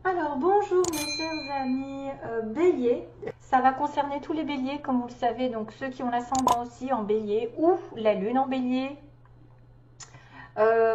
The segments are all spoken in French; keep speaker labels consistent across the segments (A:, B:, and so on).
A: Alors bonjour mes chers amis béliers, ça va concerner tous les béliers comme vous le savez, donc ceux qui ont l'ascendant aussi en bélier ou la lune en bélier.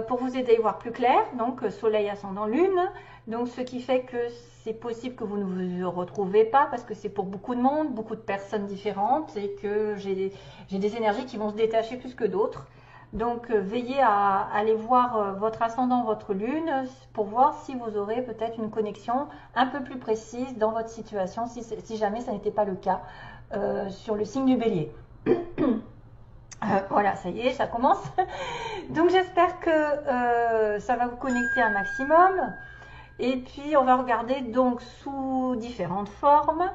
A: Pour vous aider à y voir plus clair, donc soleil, ascendant, lune, donc ce qui fait que c'est possible que vous ne vous retrouvez pas parce que c'est pour beaucoup de monde, beaucoup de personnes différentes et que j'ai des énergies qui vont se détacher plus que d'autres. Donc veillez à aller voir votre ascendant, votre lune pour voir si vous aurez peut-être une connexion un peu plus précise dans votre situation si jamais ça n'était pas le cas sur le signe du bélier. Voilà, ça y est, ça commence. Donc j'espère que ça va vous connecter un maximum. Et puis on va regarder donc sous différentes formes.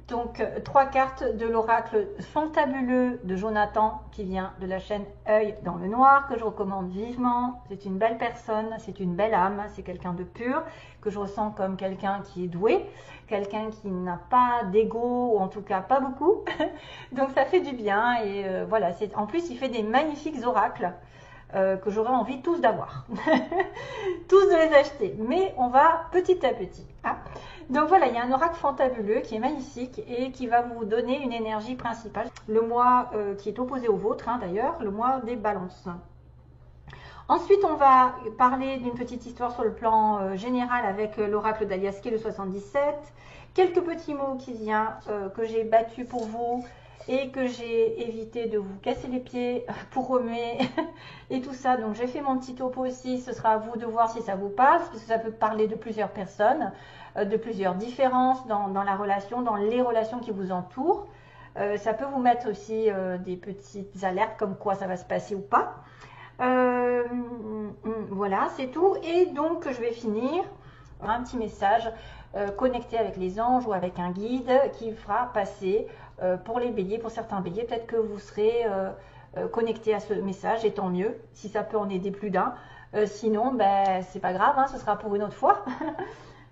A: Donc trois cartes de l'oracle fantabuleux de Jonathan qui vient de la chaîne Œil dans le Noir que je recommande vivement. C'est une belle personne, c'est une belle âme, c'est quelqu'un de pur que je ressens comme quelqu'un qui est doué, quelqu'un qui n'a pas d'ego ou en tout cas pas beaucoup. Donc ça fait du bien et voilà. En plus il fait des magnifiques oracles. Que j'aurais envie tous d'avoir, tous de les acheter, mais on va petit à petit. Hein. Donc voilà, il y a un oracle fantabuleux qui est magnifique et qui va vous donner une énergie principale, le mois qui est opposé au vôtre hein, d'ailleurs, le mois des balances. Ensuite, on va parler d'une petite histoire sur le plan général avec l'oracle d'Aliaské le 77, quelques petits mots qui viennent que j'ai battus pour vous, et que j'ai évité de vous casser les pieds pour remuer et tout ça. Donc j'ai fait mon petit topo aussi, ce sera à vous de voir si ça vous passe, parce que ça peut parler de plusieurs personnes, de plusieurs différences dans la relation, dans les relations qui vous entourent. Ça peut vous mettre aussi des petites alertes comme quoi ça va se passer ou pas. Voilà, c'est tout. Et donc je vais finir un petit message connecté avec les anges ou avec un guide qui fera passer pour les béliers, pour certains béliers, peut-être que vous serez connecté à ce message et tant mieux, si ça peut en aider plus d'un. Sinon, ben, c'est pas grave, hein, ce sera pour une autre fois.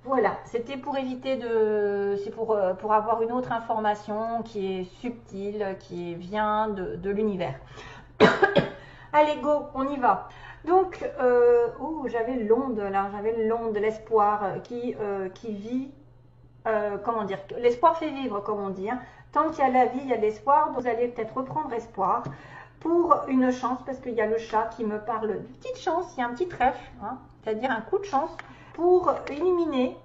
A: Voilà, c'était pour éviter de... C'est pour avoir une autre information qui est subtile, qui vient de l'univers. Allez, go, on y va. Donc, j'avais l'onde là, j'avais l'onde de l'espoir qui vit, comment dire, l'espoir fait vivre, comme on dit. Hein. Tant qu'il y a la vie, il y a l'espoir. Donc, vous allez peut-être reprendre espoir pour une chance, parce qu'il y a le chat qui me parle de petite chance, il y a un petit trèfle, hein, c'est-à-dire un coup de chance pour illuminer,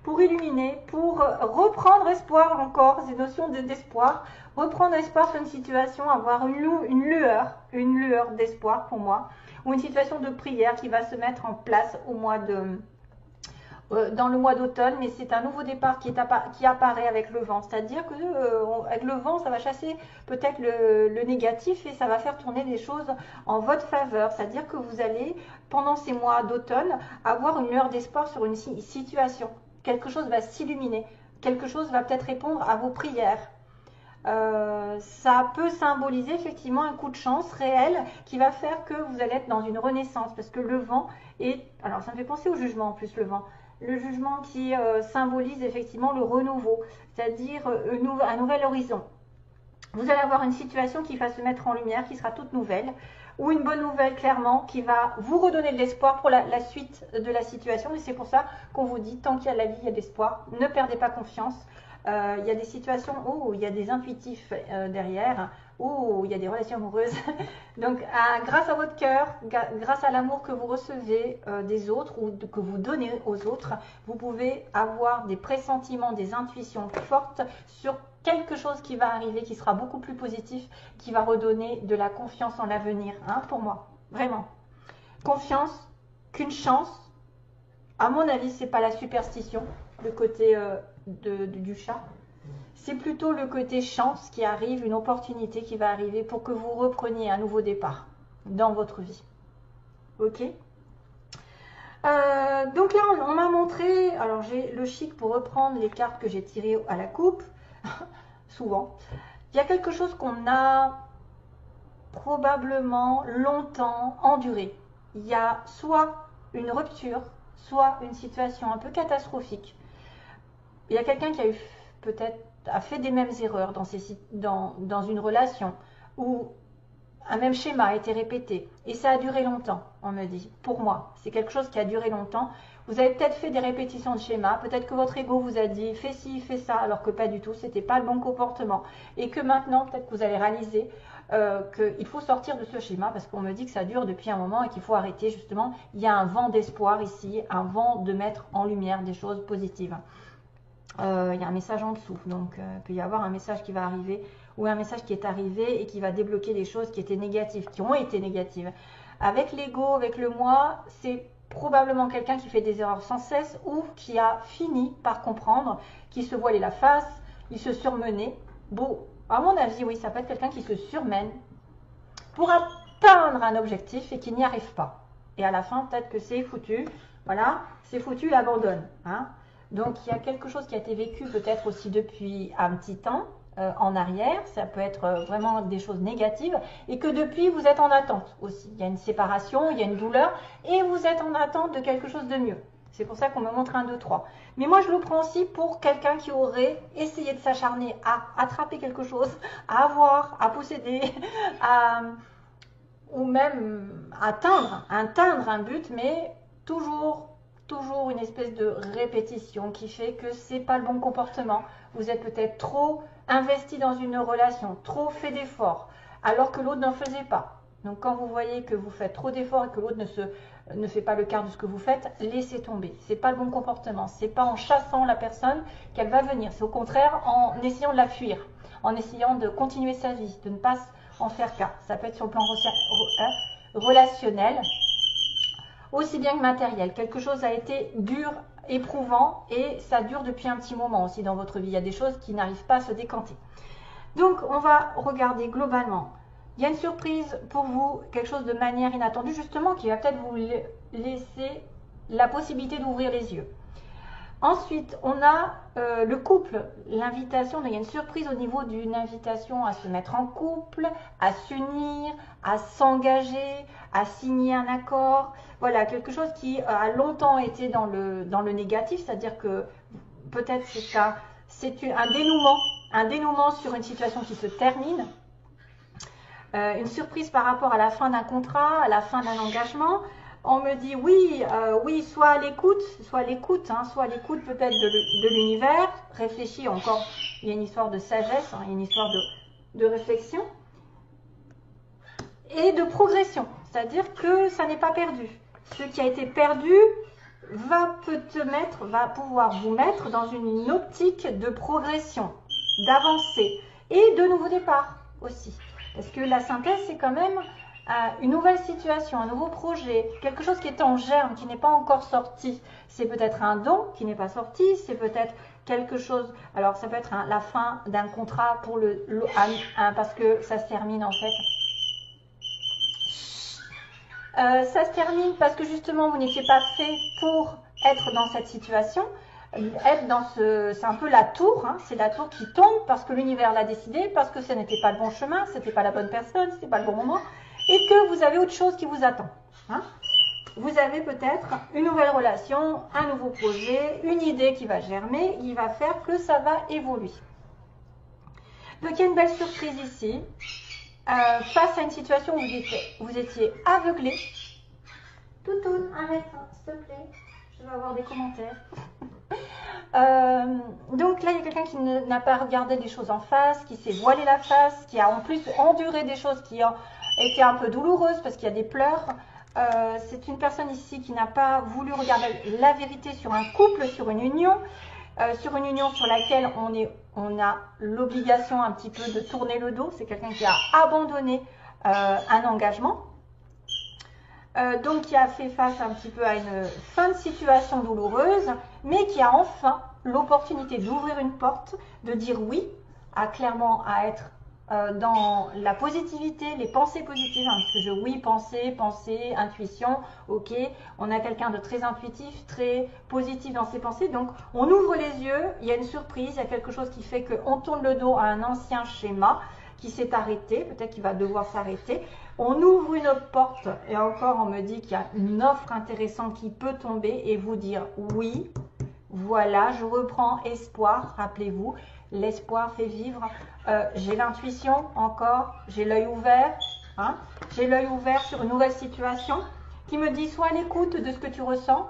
A: pour reprendre espoir encore, ces notions d'espoir, reprendre espoir sur une situation, avoir une lueur d'espoir pour moi, ou une situation de prière qui va se mettre en place au mois dans le mois d'automne, mais c'est un nouveau départ qui apparaît avec le vent. C'est-à-dire que avec le vent, ça va chasser peut-être le négatif et ça va faire tourner les choses en votre faveur. C'est-à-dire que vous allez, pendant ces mois d'automne, avoir une lueur d'espoir sur une situation. Quelque chose va s'illuminer, quelque chose va peut-être répondre à vos prières. Ça peut symboliser effectivement un coup de chance réel qui va faire que vous allez être dans une renaissance parce que le vent est... Alors ça me fait penser au jugement en plus le vent. Le jugement qui symbolise effectivement le renouveau, c'est-à-dire un nouvel horizon. Vous allez avoir une situation qui va se mettre en lumière, qui sera toute nouvelle, ou une bonne nouvelle clairement qui va vous redonner de l'espoir pour la suite de la situation. Et c'est pour ça qu'on vous dit, tant qu'il y a la vie, il y a de l'espoir, ne perdez pas confiance. Il y a des situations où il y a des intuitifs derrière, où il y a des relations amoureuses. Donc, grâce à votre cœur, grâce à l'amour que vous recevez des autres ou que vous donnez aux autres, vous pouvez avoir des pressentiments, des intuitions fortes sur quelque chose qui va arriver, qui sera beaucoup plus positif, qui va redonner de la confiance en l'avenir, hein, pour moi, vraiment. Confiance, qu'une chance, à mon avis, c'est pas la superstition, le côté du chat. C'est plutôt le côté chance qui arrive, une opportunité qui va arriver pour que vous repreniez un nouveau départ dans votre vie. Ok. Donc là, on m'a montré, alors j'ai le chic pour reprendre les cartes que j'ai tirées à la coupe, souvent. Il y a quelque chose qu'on a probablement longtemps enduré. Il y a soit une rupture, soit une situation un peu catastrophique. Il y a quelqu'un qui a eu peut-être a fait des mêmes erreurs dans une relation où un même schéma a été répété et ça a duré longtemps. on me dit, pour moi. C'est quelque chose qui a duré longtemps. Vous avez peut-être fait des répétitions de schémas, peut-être que votre ego vous a dit fais ci, fais ça, alors que pas du tout, c'était pas le bon comportement. Et que maintenant, peut-être que vous allez réaliser qu'il faut sortir de ce schéma, parce qu'on me dit que ça dure depuis un moment et qu'il faut arrêter justement. Il y a un vent d'espoir ici, un vent de mettre en lumière des choses positives. Il y a un message en dessous, donc il peut y avoir un message qui va arriver, ou un message qui est arrivé et qui va débloquer des choses qui étaient négatives, qui ont été négatives. Avec l'ego, avec le moi, c'est probablement quelqu'un qui fait des erreurs sans cesse ou qui a fini par comprendre, qui se voilait la face, il se surmenait. Bon, à mon avis, oui, ça peut être quelqu'un qui se surmène pour atteindre un objectif et qui n'y arrive pas. Et à la fin, peut-être que c'est foutu, voilà, c'est foutu, il abandonne. Hein. Donc, il y a quelque chose qui a été vécu peut-être aussi depuis un petit temps, en arrière, ça peut être vraiment des choses négatives, et que depuis vous êtes en attente aussi. Il y a une séparation, il y a une douleur, et vous êtes en attente de quelque chose de mieux. C'est pour ça qu'on me montre 1, 2, 3. Mais moi je le prends aussi pour quelqu'un qui aurait essayé de s'acharner à attraper quelque chose, à avoir, à posséder, ou même atteindre un but, mais toujours une espèce de répétition qui fait que c'est pas le bon comportement. Vous êtes peut-être trop investi dans une relation, trop fait d'efforts, alors que l'autre n'en faisait pas. Donc quand vous voyez que vous faites trop d'efforts et que l'autre ne fait pas le quart de ce que vous faites, laissez tomber. C'est pas le bon comportement. C'est pas en chassant la personne qu'elle va venir. C'est au contraire en essayant de la fuir, en essayant de continuer sa vie, de ne pas en faire cas. Ça peut être sur le plan relationnel, aussi bien que matériel. Quelque chose a été dur, éprouvant, et ça dure depuis un petit moment aussi dans votre vie. Il y a des choses qui n'arrivent pas à se décanter. Donc, on va regarder globalement. Il y a une surprise pour vous, quelque chose de manière inattendue, justement, qui va peut-être vous laisser la possibilité d'ouvrir les yeux. Ensuite, on a le couple, l'invitation. Il y a une surprise au niveau d'une invitation à se mettre en couple, à s'unir, à s'engager, à signer un accord. Voilà, quelque chose qui a longtemps été dans le négatif, c'est-à-dire que peut-être c'est un dénouement sur une situation qui se termine. Une surprise par rapport à la fin d'un contrat, à la fin d'un engagement. On me dit oui, soit à l'écoute peut-être de l'univers. Réfléchis encore, il y a une histoire de sagesse, il y a une histoire de réflexion et de progression. C'est-à-dire que ça n'est pas perdu. Ce qui a été perdu va pouvoir vous mettre dans une optique de progression, d'avancée et de nouveau départ aussi. Parce que la synthèse, c'est quand même une nouvelle situation, un nouveau projet, quelque chose qui est en germe, qui n'est pas encore sorti. C'est peut-être un don qui n'est pas sorti, c'est peut-être quelque chose, alors ça peut être la fin d'un contrat pour parce que ça se termine en fait. Ça se termine parce que justement vous n'étiez pas fait pour être dans cette situation. C'est un peu la tour, c'est la tour qui tombe parce que l'univers l'a décidé, parce que ce n'était pas le bon chemin, ce n'était pas la bonne personne, ce n'était pas le bon moment, et que vous avez autre chose qui vous attend. Vous avez peut-être une nouvelle relation, un nouveau projet, une idée qui va germer, il va faire que ça va évoluer. Donc il y a une belle surprise ici, face à une situation où vous étiez aveuglé. Toutoune, arrête, s'il te plaît, je vais avoir des commentaires. Donc là, il y a quelqu'un qui n'a pas regardé les choses en face, qui s'est voilé la face, qui a en plus enduré des choses qui ont été un peu douloureuses parce qu'il y a des pleurs. C'est une personne ici qui n'a pas voulu regarder la vérité sur un couple, sur une union sur laquelle on a l'obligation un petit peu de tourner le dos. C'est quelqu'un qui a abandonné un engagement. Donc qui a fait face un petit peu à une fin de situation douloureuse, mais qui a enfin l'opportunité d'ouvrir une porte, de dire oui, clairement à être dans la positivité, les pensées positives, parce que oui, pensée, intuition, ok, on a quelqu'un de très intuitif, très positif dans ses pensées, donc on ouvre les yeux, il y a une surprise, il y a quelque chose qui fait qu'on tourne le dos à un ancien schéma qui s'est arrêté, peut-être qu'il va devoir s'arrêter. On ouvre une autre porte et encore on me dit qu'il y a une offre intéressante qui peut tomber et vous dire oui, voilà, je reprends espoir, rappelez-vous, l'espoir fait vivre, j'ai l'intuition encore, j'ai l'œil ouvert, j'ai l'œil ouvert sur une nouvelle situation qui me dit sois à l'écoute de ce que tu ressens,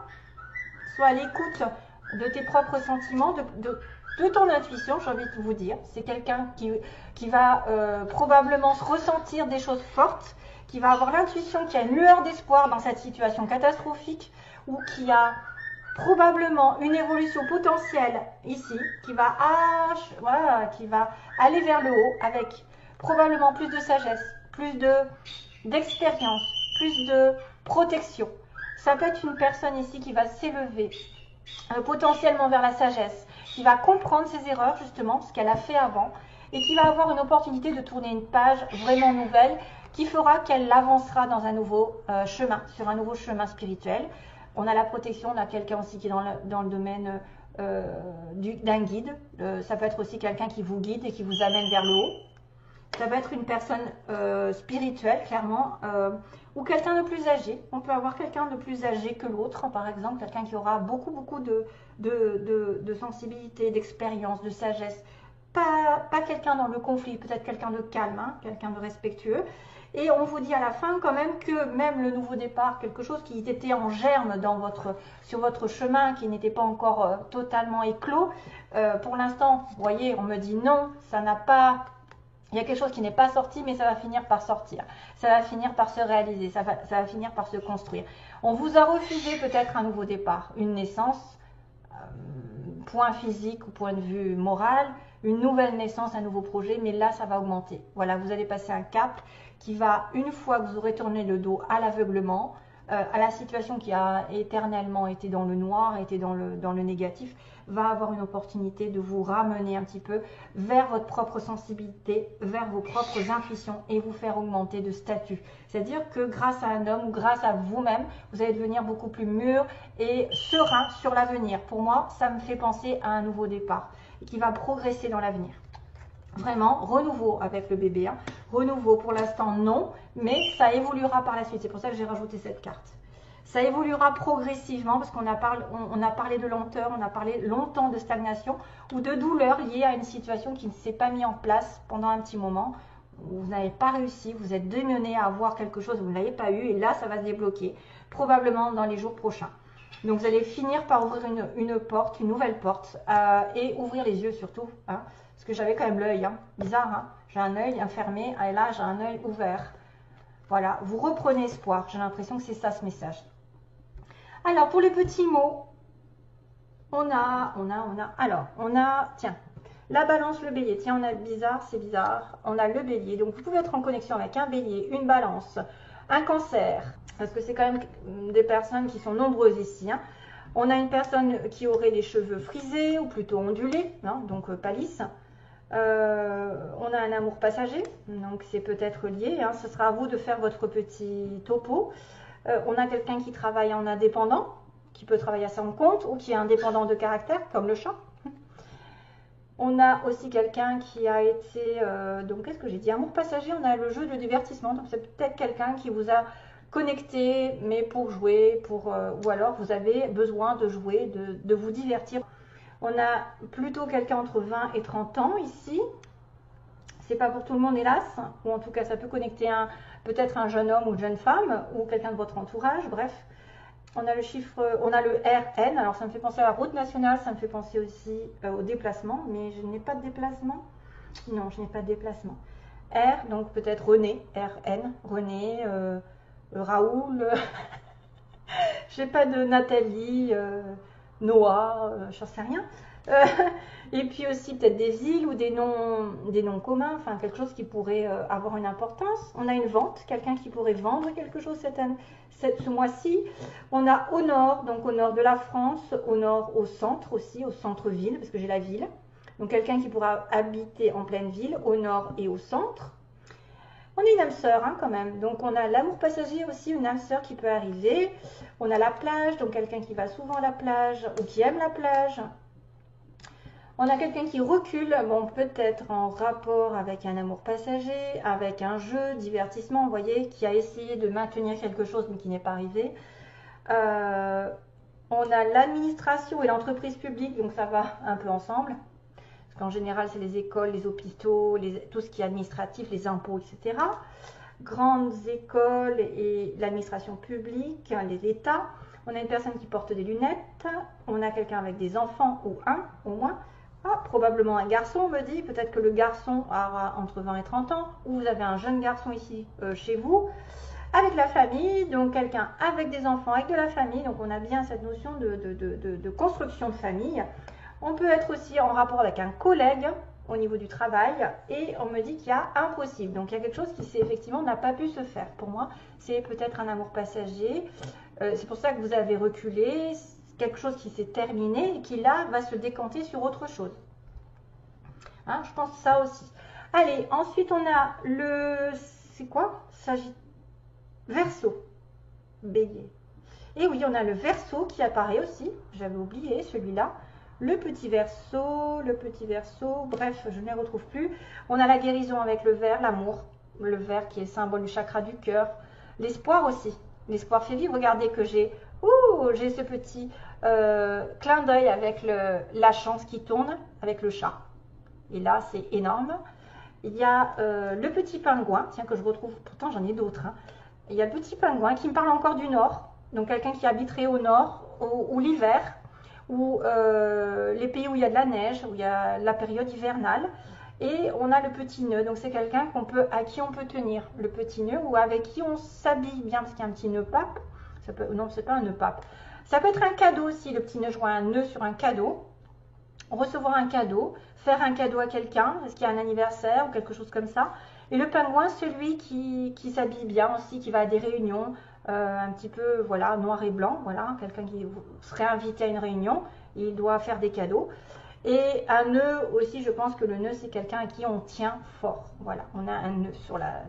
A: sois à l'écoute de tes propres sentiments, de ton intuition, j'ai envie de vous dire. C'est quelqu'un qui va probablement ressentir des choses fortes, qui va avoir l'intuition qu'il y a une lueur d'espoir dans cette situation catastrophique, ou qui a probablement une évolution potentielle ici, qui va aller vers le haut avec probablement plus de sagesse, plus d'expérience, plus de protection. Ça peut être une personne ici qui va s'élever potentiellement vers la sagesse, qui va comprendre ses erreurs justement, ce qu'elle a fait avant, et qui va avoir une opportunité de tourner une page vraiment nouvelle, qui fera qu'elle avancera dans un nouveau chemin, sur un nouveau chemin spirituel. On a la protection, on a quelqu'un aussi qui est dans le domaine d'un guide. Ça peut être aussi quelqu'un qui vous guide et qui vous amène vers le haut. Ça peut être une personne spirituelle, clairement, ou quelqu'un de plus âgé. On peut avoir quelqu'un de plus âgé que l'autre, par exemple, quelqu'un qui aura beaucoup de sensibilité, d'expérience, de sagesse. Pas quelqu'un dans le conflit, peut-être quelqu'un de calme, hein, quelqu'un de respectueux. Et on vous dit à la fin quand même que même le nouveau départ, quelque chose qui était en germe sur votre chemin, qui n'était pas encore totalement éclos, pour l'instant, vous voyez, on me dit non, ça n'a pas... Il y a quelque chose qui n'est pas sorti, mais ça va finir par sortir. Ça va finir par se réaliser, ça va finir par se construire. On vous a refusé peut-être un nouveau départ, une naissance, point physique ou point de vue moral, une nouvelle naissance, un nouveau projet, mais là, ça va augmenter. Voilà, vous allez passer un cap qui va, une fois que vous aurez tourné le dos à l'aveuglement, à la situation qui a éternellement été dans le noir, été dans le négatif, va avoir une opportunité de vous ramener un petit peu vers votre propre sensibilité, vers vos propres intuitions et vous faire augmenter de statut. C'est-à-dire que grâce à un homme ou grâce à vous-même, vous allez devenir beaucoup plus mûr et serein sur l'avenir. Pour moi, ça me fait penser à un nouveau départ et qui va progresser dans l'avenir. Vraiment, renouveau avec le bébé. Hein. Renouveau pour l'instant, non, mais ça évoluera par la suite. C'est pour ça que j'ai rajouté cette carte. Ça évoluera progressivement parce qu'on a parlé de lenteur, on a parlé longtemps de stagnation ou de douleur liée à une situation qui ne s'est pas mise en place pendant un petit moment. Vous n'avez pas réussi, vous êtes démené à avoir quelque chose, vous ne l'avez pas eu et là, ça va se débloquer probablement dans les jours prochains. Donc, vous allez finir par ouvrir une porte, une nouvelle porte et ouvrir les yeux surtout. Hein, parce que j'avais quand même l'œil, hein, bizarre, hein, j'ai un œil fermé et là, j'ai un œil ouvert. Voilà, vous reprenez espoir, j'ai l'impression que c'est ça ce message. Alors, pour les petits mots, tiens, la balance, le bélier. Tiens, on a bizarre, c'est bizarre. On a le bélier. Donc, vous pouvez être en connexion avec un bélier, une balance, un cancer. Parce que c'est quand même des personnes qui sont nombreuses ici. Hein. On a une personne qui aurait les cheveux frisés ou plutôt ondulés, hein, donc pas lisses. On a un amour passager, donc c'est peut-être lié. Hein. Ce sera à vous de faire votre petit topo. On a quelqu'un qui travaille en indépendant, qui peut travailler à son compte ou qui est indépendant de caractère, comme le chat. On a aussi quelqu'un qui a été, donc qu'est-ce que j'ai dit, amour passager, on a le jeu de divertissement, donc c'est peut-être quelqu'un qui vous a connecté, mais pour jouer, ou alors vous avez besoin de jouer, de vous divertir. On a plutôt quelqu'un entre 20 et 30 ans ici. C'est pas pour tout le monde hélas, ou en tout cas ça peut connecter peut-être un jeune homme ou une jeune femme, ou quelqu'un de votre entourage, bref. On a le RN, alors ça me fait penser à la route nationale, ça me fait penser aussi au déplacement, mais je n'ai pas de déplacement. Non, je n'ai pas de déplacement. R, donc peut-être René, RN, René, Raoul, je n'ai pas de Nathalie, Noah, j'en sais rien. Et puis aussi peut-être des villes ou des noms communs, enfin quelque chose qui pourrait avoir une importance. On a une vente, quelqu'un qui pourrait vendre quelque chose ce mois-ci. On a au nord, donc au nord de la France, au nord, au centre aussi, au centre-ville, parce que j'ai la ville. Donc quelqu'un qui pourra habiter en pleine ville, au nord et au centre. On a une âme sœur hein, quand même, donc on a l'amour passager aussi, une âme sœur qui peut arriver. On a la plage, donc quelqu'un qui va souvent à la plage ou qui aime la plage. On a quelqu'un qui recule, bon peut-être en rapport avec un amour passager, avec un jeu, divertissement, vous voyez, qui a essayé de maintenir quelque chose mais qui n'est pas arrivé. On a l'administration et l'entreprise publique, donc ça va un peu ensemble. Parce qu'en général, c'est les écoles, les hôpitaux, tout ce qui est administratif, les impôts, etc. grandes écoles et l'administration publique, l'État. On a une personne qui porte des lunettes. On a quelqu'un avec des enfants, ou un au moins. Ah, probablement un garçon, on me dit. Peut-être que le garçon aura entre 20 et 30 ans. Ou vous avez un jeune garçon ici chez vous. Avec la famille, donc quelqu'un avec des enfants, avec de la famille. Donc on a bien cette notion de construction de famille. On peut être aussi en rapport avec un collègue au niveau du travail, et on me dit qu'il y a impossible. Donc il y a quelque chose qui effectivement n'a pas pu se faire. Pour moi, c'est peut-être un amour passager. C'est pour ça que vous avez reculé, quelque chose qui s'est terminé et qui là va se décanter sur autre chose. Hein, je pense ça aussi. Allez, ensuite on a le... C'est quoi? Verseau, bélier. Et oui, on a le Verseau qui apparaît aussi. J'avais oublié celui-là. Le petit Verseau, bref, je ne les retrouve plus. On a la guérison avec le vert, l'amour. Le vert qui est le symbole du chakra du cœur. L'espoir aussi. L'espoir fait vivre. Regardez que j'ai ce petit clin d'œil avec la chance qui tourne avec le chat. Et là, c'est énorme. Il y a le petit pingouin, tiens, que je retrouve, pourtant j'en ai d'autres. Hein. Il y a le petit pingouin qui me parle encore du nord. Donc quelqu'un qui habiterait au nord, ou l'hiver, ou les pays où il y a de la neige, où il y a la période hivernale. Et on a le petit nœud, donc c'est quelqu'un à qui on peut tenir le petit nœud, ou avec qui on s'habille bien, parce qu'il y a un petit nœud pape. Non, c'est pas un nœud pape. Ça peut être un cadeau aussi, le petit nœud, je vois un nœud sur un cadeau. Recevoir un cadeau, faire un cadeau à quelqu'un, est-ce qu'il y a un anniversaire ou quelque chose comme ça. Et le pingouin, celui qui s'habille bien aussi, qui va à des réunions, un petit peu, voilà, noir et blanc, voilà, quelqu'un qui serait invité à une réunion, il doit faire des cadeaux. Et un nœud aussi, je pense que le nœud, c'est quelqu'un à qui on tient fort. Voilà, on a un nœud sur la...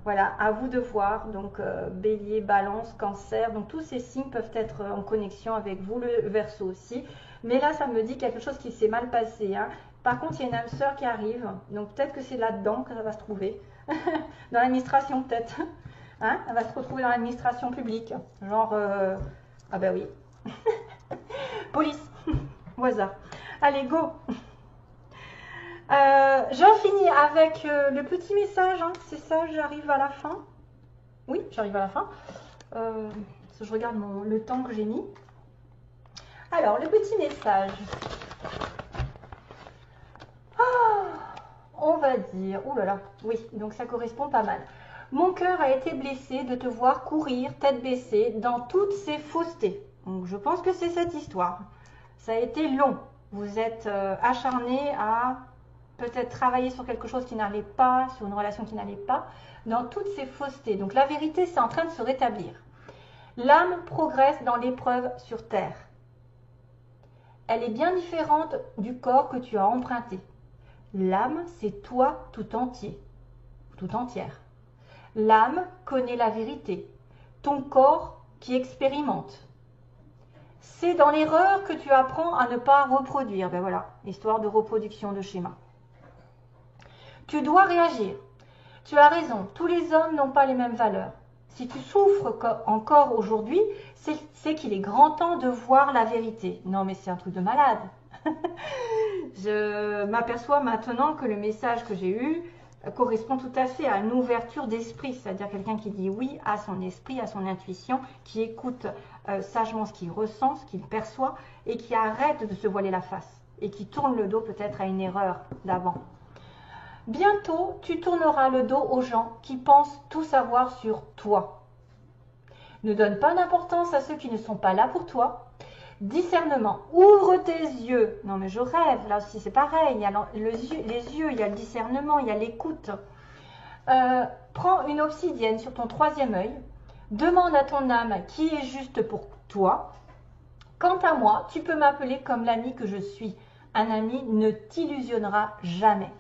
A: Voilà, à vous de voir. Donc, bélier, balance, cancer. Donc, tous ces signes peuvent être en connexion avec vous, le Verseau aussi. Mais là, ça me dit quelque chose qui s'est mal passé. Hein. Par contre, il y a une âme sœur qui arrive. Donc, peut-être que c'est là-dedans que ça va se trouver. Dans l'administration, peut-être. Hein, elle va se retrouver dans l'administration publique. Genre, ah ben oui. Police, au hasard. Allez, go. J'en finis avec le petit message. Hein. C'est ça, j'arrive à la fin. Oui, j'arrive à la fin. Je regarde le temps que j'ai mis. Alors, le petit message. On va dire, oh là là, oui, donc ça correspond pas mal. Mon cœur a été blessé de te voir courir tête baissée dans toutes ces faussetés. Donc je pense que c'est cette histoire. Ça a été long. Vous êtes acharné à peut-être travailler sur quelque chose qui n'allait pas, sur une relation qui n'allait pas, dans toutes ces faussetés. Donc la vérité, c'est en train de se rétablir. L'âme progresse dans l'épreuve sur terre. Elle est bien différente du corps que tu as emprunté. L'âme, c'est toi tout entier, tout entière. L'âme connaît la vérité, ton corps qui expérimente. C'est dans l'erreur que tu apprends à ne pas reproduire. Ben voilà, histoire de reproduction de schéma. Tu dois réagir. Tu as raison, tous les hommes n'ont pas les mêmes valeurs. Si tu souffres encore aujourd'hui, c'est qu'il est grand temps de voir la vérité. Non mais c'est un truc de malade. Je m'aperçois maintenant que le message que j'ai eu correspond tout à fait à une ouverture d'esprit, c'est-à-dire quelqu'un qui dit oui à son esprit, à son intuition, qui écoute sagement ce qu'il ressent, ce qu'il perçoit, et qui arrête de se voiler la face, et qui tourne le dos peut-être à une erreur d'avant. Bientôt, tu tourneras le dos aux gens qui pensent tout savoir sur toi. Ne donne pas d'importance à ceux qui ne sont pas là pour toi. Discernement, ouvre tes yeux. Non mais je rêve, là aussi c'est pareil, il y a les yeux, il y a le discernement, il y a l'écoute. Prends une obsidienne sur ton troisième œil, demande à ton âme qui est juste pour toi. Quant à moi, tu peux m'appeler comme l'ami que je suis. Un ami ne t'illusionnera jamais.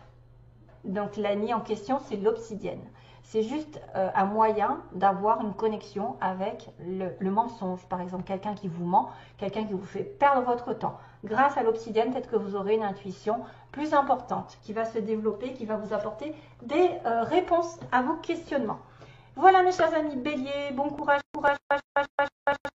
A: Donc l'ami en question, c'est l'obsidienne. C'est juste un moyen d'avoir une connexion avec le mensonge. Par exemple, quelqu'un qui vous ment, quelqu'un qui vous fait perdre votre temps. Grâce à l'obsidienne, peut-être que vous aurez une intuition plus importante qui va se développer, qui va vous apporter des réponses à vos questionnements. Voilà mes chers amis béliers, bon courage, courage, courage, courage, courage.